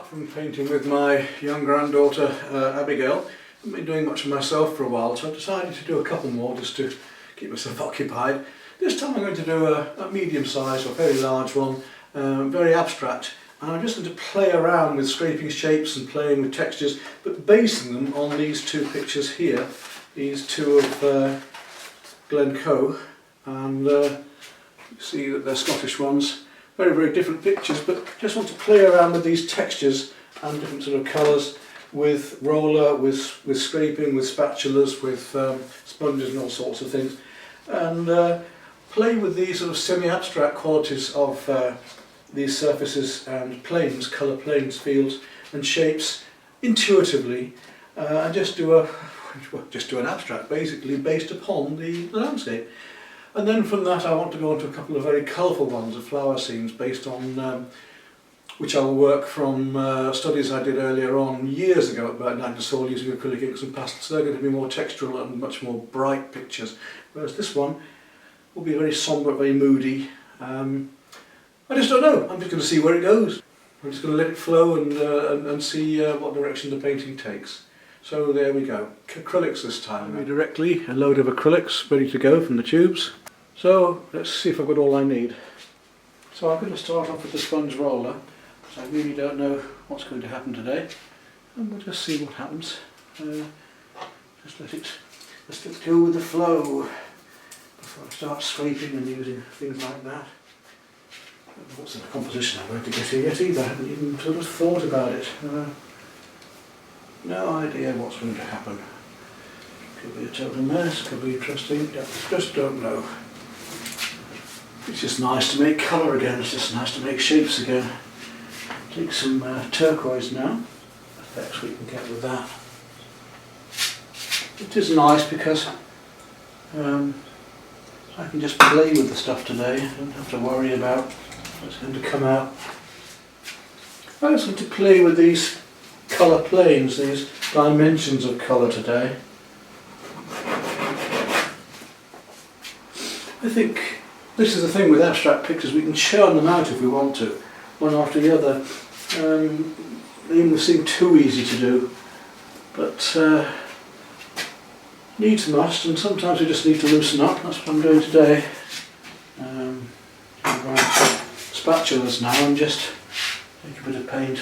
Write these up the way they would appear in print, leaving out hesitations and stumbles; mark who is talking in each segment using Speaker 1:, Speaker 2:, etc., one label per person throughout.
Speaker 1: From painting with my young granddaughter Abigail, I haven't been doing much of myself for a while, so I've decided to do a couple more just to keep myself occupied. This time I'm going to do a medium size or fairly large one, very abstract, and I'm just going to play around with scraping shapes and playing with textures, but basing them on these two pictures here, these two of Glencoe, and you see that they're Scottish ones. Very, very different pictures, but just want to play around with these textures and different sort of colours with roller, with scraping, with spatulas, with sponges and all sorts of things, and play with these sort of semi-abstract qualities of these surfaces and planes, colour planes, fields and shapes intuitively, and just do an abstract basically based upon the landscape. And then from that I want to go on to a couple of very colourful ones of flower scenes based on which I will work from studies I did earlier on years ago about Nightingale using acrylic inks and pastels. So they're going to be more textural and much more bright pictures, whereas this one will be very sombre, very moody. I just don't know, I'm just going to see where it goes. I'm just going to let it flow and see what direction the painting takes. So there we go, acrylics this time. Directly a load of acrylics ready to go from the tubes. So let's see if I've got all I need. So I'm going to start off with the sponge roller, because I really don't know what's going to happen today. And we'll just see what happens. Just let it go with the flow before I start scraping and using things like that. I don't know what sort of composition I'm going to get here yet either. I haven't even sort of thought about it. No idea what's going to happen. Could be a total mess, could be interesting, just don't know. It's just nice to make colour again, it's just nice to make shapes again. Take some turquoise now, effects we can get with that. It is nice because I can just play with the stuff today, I don't have to worry about what's going to come out. I just want to play with these colour planes, these dimensions of colour today. I think this is the thing with abstract pictures, we can churn them out if we want to, one after the other. They even seem too easy to do, but needs must, and sometimes we just need to loosen up. That's what I'm doing today. Spatulas now and just take a bit of paint,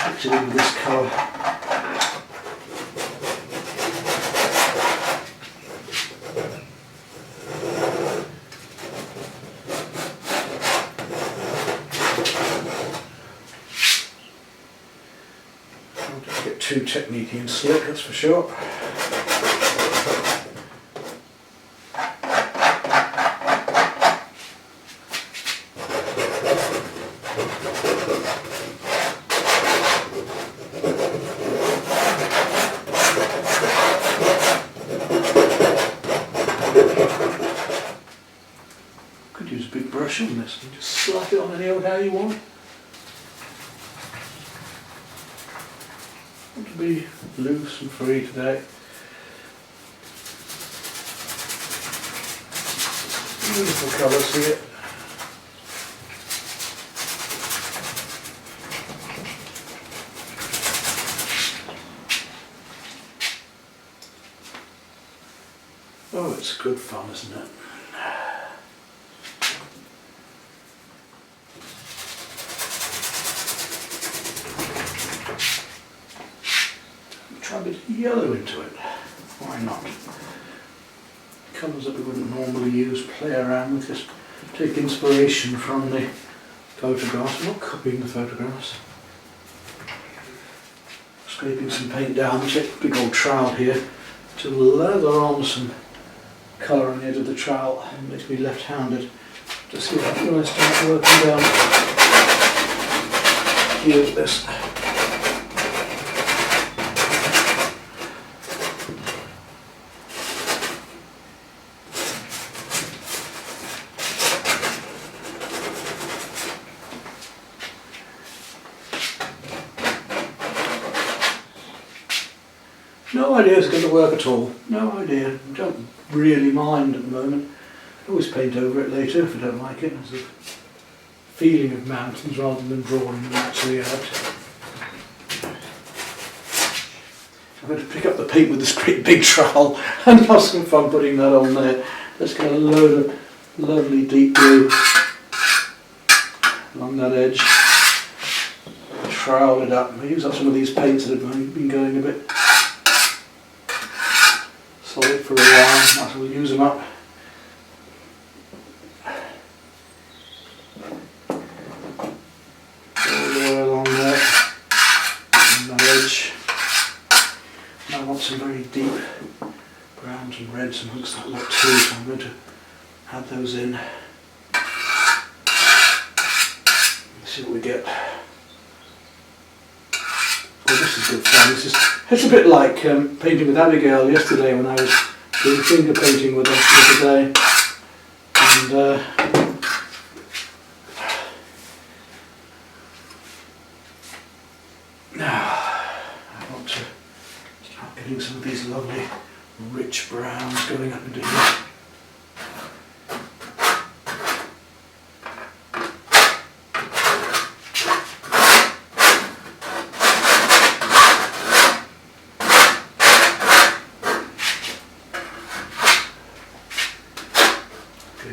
Speaker 1: mix it in with this colour. Don't just get too techniquey and slick, that's for sure. Use a big brush on this and just slap it on any old how you want. I want to be loose and free today. Beautiful colours here. Oh, it's good fun, isn't it? Try a bit of yellow into it. Why not? Colours that we wouldn't normally use, play around with, just take inspiration from the photographs. I'm not copying the photographs. Scraping some paint down, take a big old trowel here to lather on some colour on the edge of the trowel. It makes me left-handed. Just see when I start working down here with this. No idea it's going to work at all. No idea. I don't really mind at the moment. I always paint over it later if I don't like it. There's a feeling of mountains rather than drawing them actually out. going to pick up the paint with this great big trowel and have some fun putting that on there. Let's get a load of lovely deep blue along that edge. Trowel it up. I use up some of these paints that have been going a bit solid for a while. Might as well use them up. All the way along there, on that edge. And I want some very deep browns and reds amongst that lot too, so I'm going to add those in. Let's see what we get. Oh, this is good fun. It's a bit like painting with Abigail yesterday when I was doing finger painting with her the other day. And now I want to start getting some of these lovely rich browns going up into here.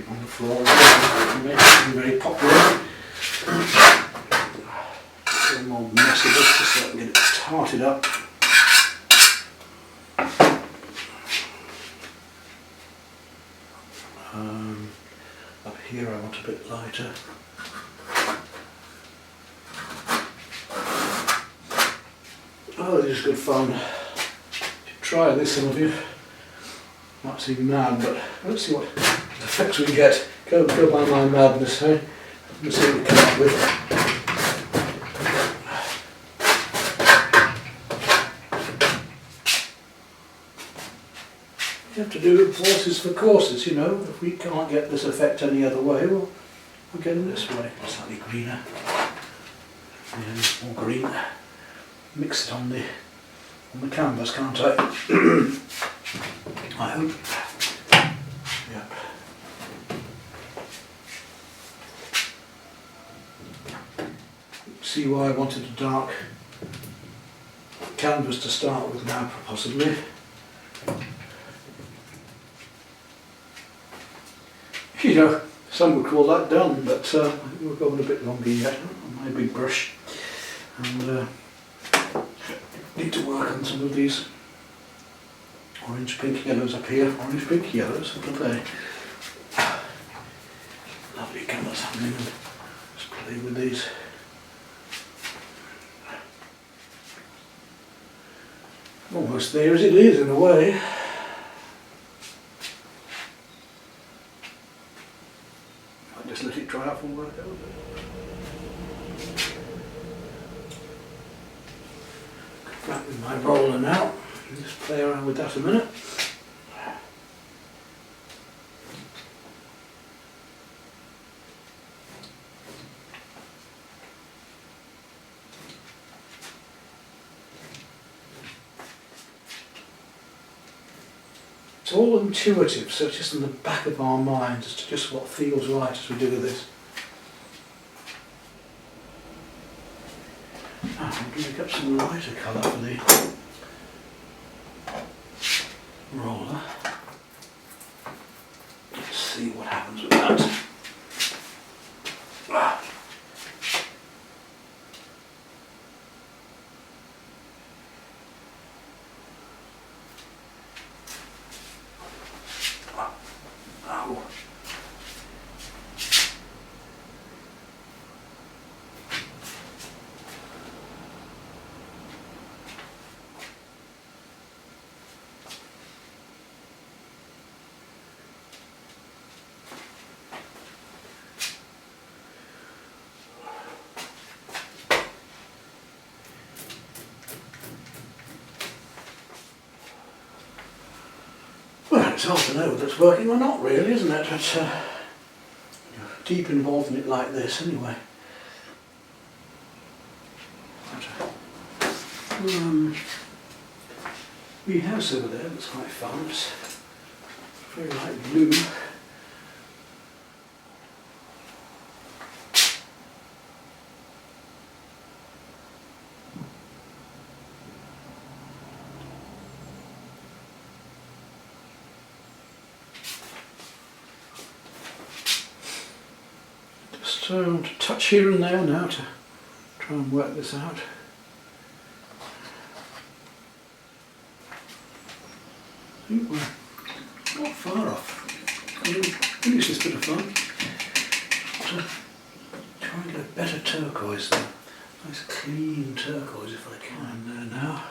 Speaker 1: On the floor, very popular. A little more mess of this just so I can get it tarted up. Up here I want a bit lighter. Oh, this is good fun. Try this, some of you. Might seem mad, but let's see what effects we get. Go by my madness, hey? Let's see what we come up with. You have to do horses for courses, you know. If we can't get this effect any other way, well, we'll get it this way. Slightly greener. Yeah, more green. Mix it on the canvas, can't I? I hope. Yep. See why I wanted a dark canvas to start with now, possibly. You know, some would call that done, but I think we're going a bit longer yet on my big brush. And need to work on some of these orange pink yellows up here. Orange pink yellows, what are they? Lovely colours happening, and just play with these. Almost there as it is in a way. I'll just let it dry up and work out. Back with my roller now. Just play around with that a minute. It's all intuitive, so it's just in the back of our mind as to just what feels right as we do this. Now I'm going to make up some lighter colour for the roller. Let's see what happens with that. Well, it's hard to know whether it's working or not, really, isn't it? But you're deep involved in it like this, anyway. Wee house over there that's quite fun. It's very light blue. So to touch here and there now to try and work this out. I think we're not far off. I finish this bit of fun. Try and get a better turquoise there. Nice clean turquoise if I can. There now.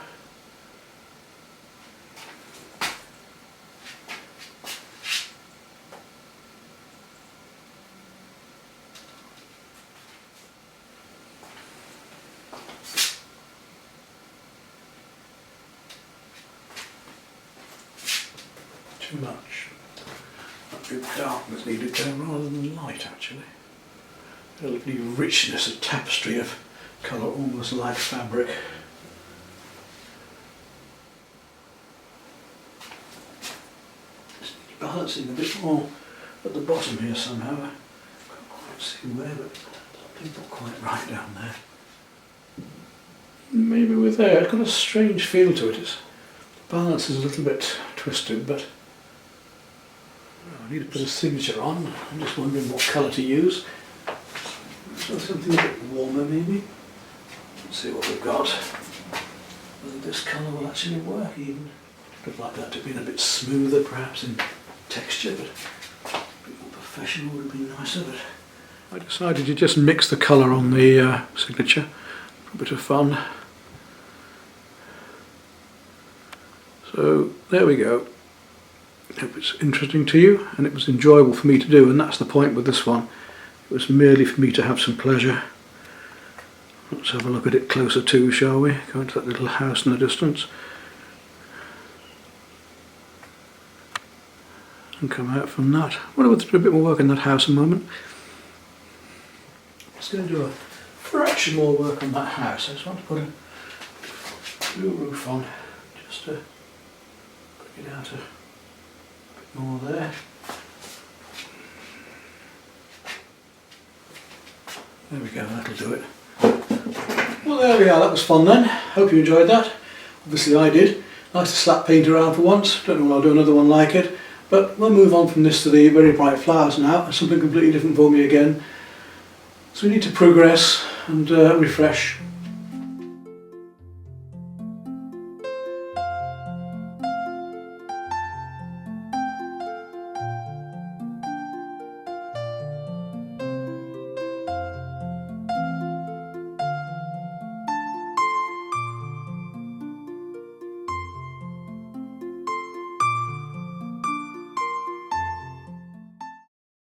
Speaker 1: Too much. That bit of darkness needed there rather than light actually. A lovely richness, a tapestry of colour almost like fabric. Just balancing a bit more at the bottom here somehow. I can't quite see where, but something's not quite right down there. Maybe with there, it's got a strange feel to it. The balance is a little bit twisted, but I need to put a signature on. I'm just wondering what colour to use. So something a bit warmer maybe. Let's see what we've got. Whether this colour will actually work even. I'd like that to be a bit smoother perhaps in texture, but a bit more professional would be nicer. But I decided to just mix the colour on the signature for a bit of fun. So there we go. Hope it's interesting to you, and it was enjoyable for me to do, and that's the point with this one. It was merely for me to have some pleasure. Let's have a look at it closer too, shall we? Go into that little house in the distance. And come out from that. I wonder whether to do a bit more work in that house in a moment. I'm just going to do a fraction more work on that house. I just want to put a blue roof on, just to bring it out a bit more there. There we go, that'll do it. Well, there we are, that was fun then. Hope you enjoyed that. Obviously I did. Nice to slap paint around for once. Don't know when I'll do another one like it. But we'll move on from this to the very bright flowers now. Something completely different for me again. So we need to progress and refresh.